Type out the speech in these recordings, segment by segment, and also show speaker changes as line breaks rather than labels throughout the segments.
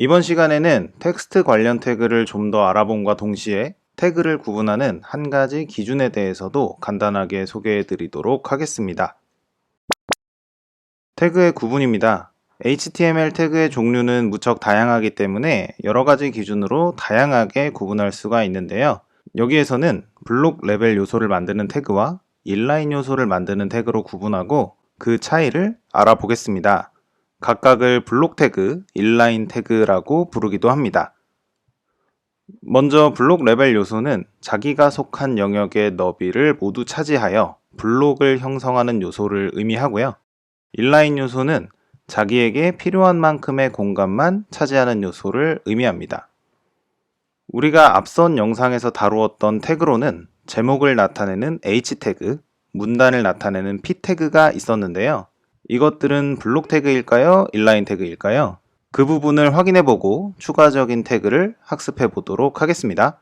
이번 시간에는 텍스트 관련 태그를 좀 더 알아봄과 동시에 태그를 구분하는 한 가지 기준에 대해서도 간단하게 소개해 드리도록 하겠습니다. 태그의 구분입니다. HTML 태그의 종류는 무척 다양하기 때문에 여러 가지 기준으로 다양하게 구분할 수가 있는데요. 여기에서는 블록 레벨 요소를 만드는 태그와 인라인 요소를 만드는 태그로 구분하고 그 차이를 알아보겠습니다. 각각을 블록 태그, 인라인 태그라고 부르기도 합니다. 먼저 블록 레벨 요소는 자기가 속한 영역의 너비를 모두 차지하여 블록을 형성하는 요소를 의미하고요. 인라인 요소는 자기에게 필요한 만큼의 공간만 차지하는 요소를 의미합니다. 우리가 앞선 영상에서 다루었던 태그로는 제목을 나타내는 H 태그, 문단을 나타내는 P 태그가 있었는데요. 이것들은 블록 태그일까요? 인라인 태그일까요? 그 부분을 확인해보고 추가적인 태그를 학습해보도록 하겠습니다.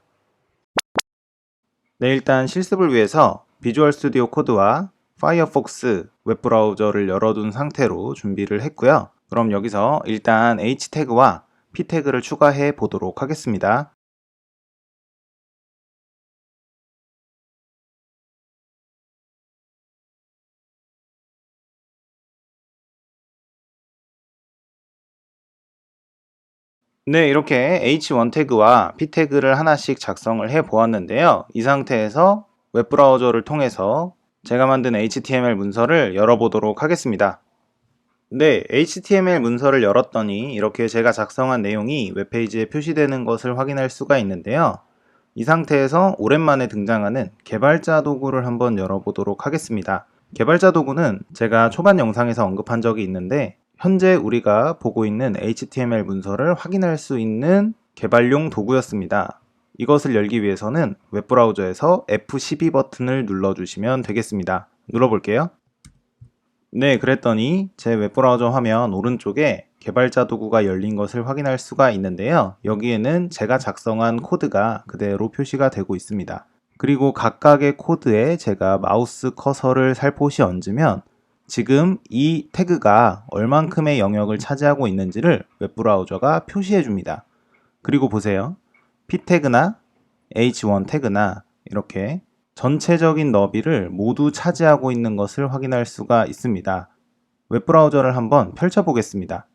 네, 일단 실습을 위해서 비주얼 스튜디오 코드와 파이어폭스 웹브라우저를 열어둔 상태로 준비를 했고요. 그럼 여기서 일단 H 태그와 P 태그를 추가해 보도록 하겠습니다. 네, 이렇게 H1 태그와 P 태그를 하나씩 작성을 해 보았는데요. 이 상태에서 웹브라우저를 통해서 제가 만든 HTML 문서를 열어보도록 하겠습니다. 네, HTML 문서를 열었더니 이렇게 제가 작성한 내용이 웹페이지에 표시되는 것을 확인할 수가 있는데요. 이 상태에서 오랜만에 등장하는 개발자 도구를 한번 열어보도록 하겠습니다. 개발자 도구는 제가 초반 영상에서 언급한 적이 있는데 현재 우리가 보고 있는 HTML 문서를 확인할 수 있는 개발용 도구였습니다. 이것을 열기 위해서는 웹브라우저에서 F12 버튼을 눌러주시면 되겠습니다. 눌러볼게요. 네, 그랬더니 제 웹브라우저 화면 오른쪽에 개발자 도구가 열린 것을 확인할 수가 있는데요. 여기에는 제가 작성한 코드가 그대로 표시가 되고 있습니다. 그리고 각각의 코드에 제가 마우스 커서를 살포시 얹으면 지금 이 태그가 얼만큼의 영역을 차지하고 있는지를 웹브라우저가 표시해 줍니다. 그리고 보세요. P 태그나 H1 태그나 이렇게 전체적인 너비를 모두 차지하고 있는 것을 확인할 수가 있습니다. 웹브라우저를 한번 펼쳐 보겠습니다.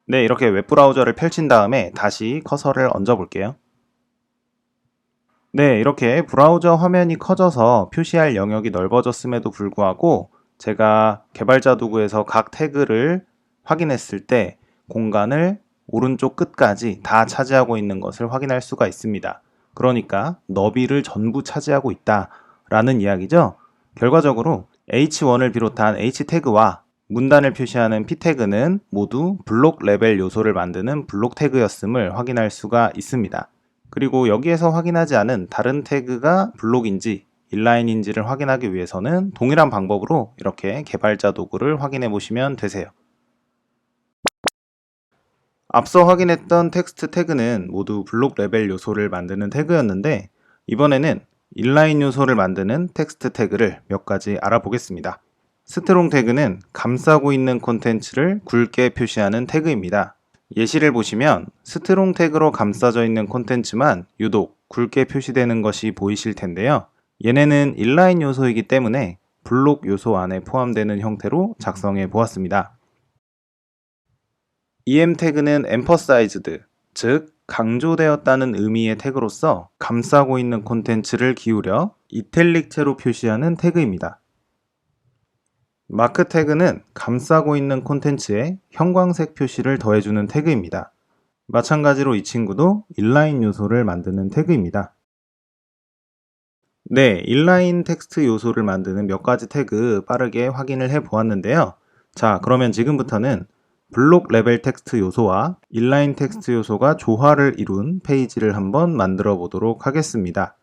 네, 이렇게 웹브라우저를 펼친 다음에 다시 커서를 얹어 볼게요. 네, 이렇게 브라우저 화면이 커져서 표시할 영역이 넓어졌음에도 불구하고 제가 개발자 도구에서 각 태그를 확인했을 때 공간을 오른쪽 끝까지 다 차지하고 있는 것을 확인할 수가 있습니다. 그러니까 너비를 전부 차지하고 있다라는 이야기죠. 결과적으로 H1을 비롯한 H 태그와 문단을 표시하는 P 태그는 모두 블록 레벨 요소를 만드는 블록 태그였음을 확인할 수가 있습니다. 그리고 여기에서 확인하지 않은 다른 태그가 블록인지 인라인인지를 확인하기 위해서는 동일한 방법으로 이렇게 개발자 도구를 확인해 보시면 되세요. 앞서 확인했던 텍스트 태그는 모두 블록 레벨 요소를 만드는 태그였는데 이번에는 인라인 요소를 만드는 텍스트 태그를 몇 가지 알아보겠습니다. 스트롱 태그는 감싸고 있는 콘텐츠를 굵게 표시하는 태그입니다. 예시를 보시면 스트롱 태그로 감싸져 있는 콘텐츠만 유독 굵게 표시되는 것이 보이실 텐데요. 얘네는 인라인 요소이기 때문에 블록 요소 안에 포함되는 형태로 작성해 보았습니다. em 태그는 emphasized, 즉 강조되었다는 의미의 태그로서 감싸고 있는 콘텐츠를 기울여 이탈릭체로 표시하는 태그입니다. 마크 태그는 감싸고 있는 콘텐츠에 형광색 표시를 더해주는 태그입니다. 마찬가지로 이 친구도 인라인 요소를 만드는 태그입니다. 네, 인라인 텍스트 요소를 만드는 몇 가지 태그 빠르게 확인을 해 보았는데요. 자, 그러면 지금부터는 블록 레벨 텍스트 요소와 인라인 텍스트 요소가 조화를 이룬 페이지를 한번 만들어 보도록 하겠습니다.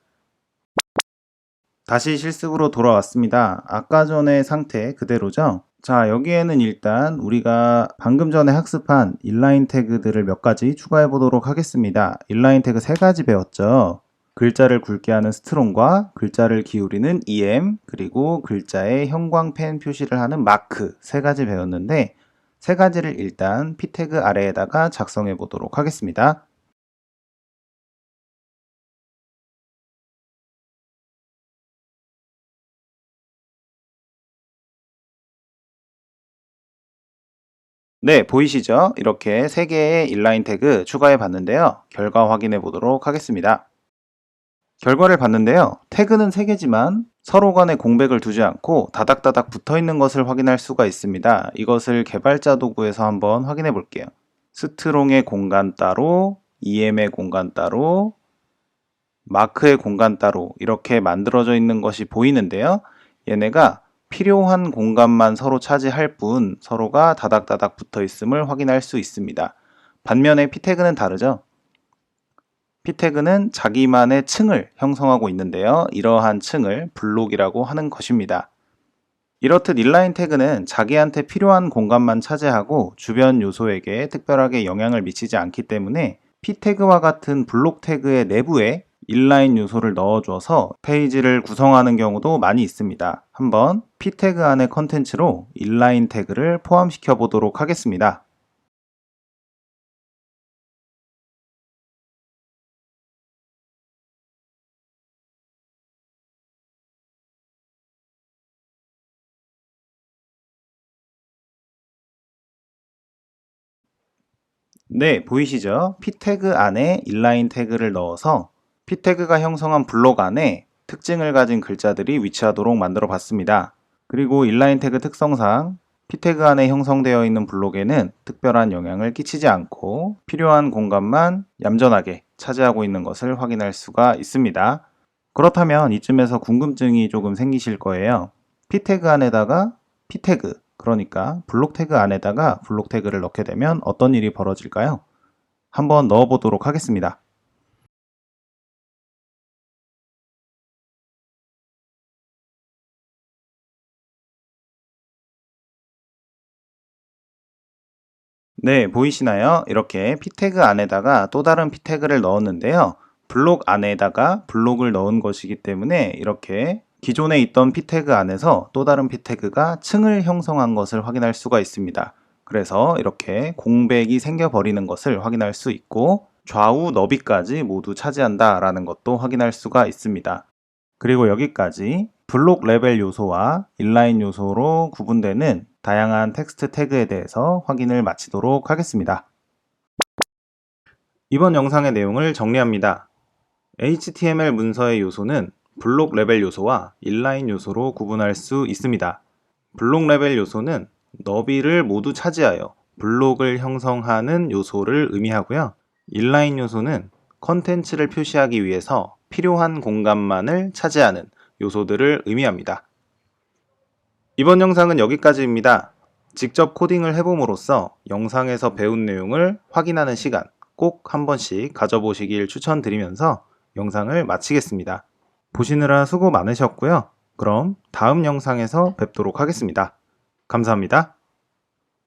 다시 실습으로 돌아왔습니다. 아까 전의 상태 그대로죠? 자, 여기에는 일단 우리가 방금 전에 학습한 인라인 태그들을 몇 가지 추가해 보도록 하겠습니다. 인라인 태그 3가지 배웠죠? 글자를 굵게 하는 스트롱과 글자를 기울이는 em, 그리고 글자에 형광펜 표시를 하는 마크 3가지 배웠는데 세 가지를 일단 p 태그 아래에다가 작성해 보도록 하겠습니다. 네, 보이시죠? 이렇게 3개의 인라인 태그 추가해 봤는데요. 결과 확인해 보도록 하겠습니다. 결과를 봤는데요. 태그는 3개지만 서로 간에 공백을 두지 않고 다닥다닥 붙어 있는 것을 확인할 수가 있습니다. 이것을 개발자 도구에서 한번 확인해 볼게요. 스트롱의 공간 따로, EM의 공간 따로, 마크의 공간 따로 이렇게 만들어져 있는 것이 보이는데요. 얘네가 필요한 공간만 서로 차지할 뿐 서로가 다닥다닥 붙어 있음을 확인할 수 있습니다. 반면에 p태그는 다르죠. p태그는 자기만의 층을 형성하고 있는데요. 이러한 층을 블록이라고 하는 것입니다. 이렇듯 인라인 태그는 자기한테 필요한 공간만 차지하고 주변 요소에게 특별하게 영향을 미치지 않기 때문에 p태그와 같은 블록 태그의 내부에 인라인 요소를 넣어줘서 페이지를 구성하는 경우도 많이 있습니다. 한번 p태그 안의 컨텐츠로 인라인 태그를 포함시켜 보도록 하겠습니다. 네, 보이시죠? p태그 안에 인라인 태그를 넣어서 p태그가 형성한 블록 안에 특징을 가진 글자들이 위치하도록 만들어 봤습니다. 그리고 인라인 태그 특성상 p태그 안에 형성되어 있는 블록에는 특별한 영향을 끼치지 않고 필요한 공간만 얌전하게 차지하고 있는 것을 확인할 수가 있습니다. 그렇다면 이쯤에서 궁금증이 조금 생기실 거예요. p태그 안에다가 p태그, 그러니까 블록 태그 안에다가 블록 태그를 넣게 되면 어떤 일이 벌어질까요? 한번 넣어 보도록 하겠습니다. 네, 보이시나요? 이렇게 p태그 안에다가 또 다른 p태그를 넣었는데요. 블록 안에다가 블록을 넣은 것이기 때문에 이렇게 기존에 있던 p태그 안에서 또 다른 p태그가 층을 형성한 것을 확인할 수가 있습니다. 그래서 이렇게 공백이 생겨버리는 것을 확인할 수 있고 좌우 너비까지 모두 차지한다 라는 것도 확인할 수가 있습니다. 그리고 여기까지 블록 레벨 요소와 인라인 요소로 구분되는 다양한 텍스트 태그에 대해서 확인을 마치도록 하겠습니다. 이번 영상의 내용을 정리합니다. HTML 문서의 요소는 블록 레벨 요소와 인라인 요소로 구분할 수 있습니다. 블록 레벨 요소는 너비를 모두 차지하여 블록을 형성하는 요소를 의미하고요. 인라인 요소는 컨텐츠를 표시하기 위해서 필요한 공간만을 차지하는 요소들을 의미합니다. 이번 영상은 여기까지입니다. 직접 코딩을 해봄으로써 영상에서 배운 내용을 확인하는 시간 꼭 한 번씩 가져보시길 추천드리면서 영상을 마치겠습니다. 보시느라 수고 많으셨고요. 그럼 다음 영상에서 뵙도록 하겠습니다. 감사합니다.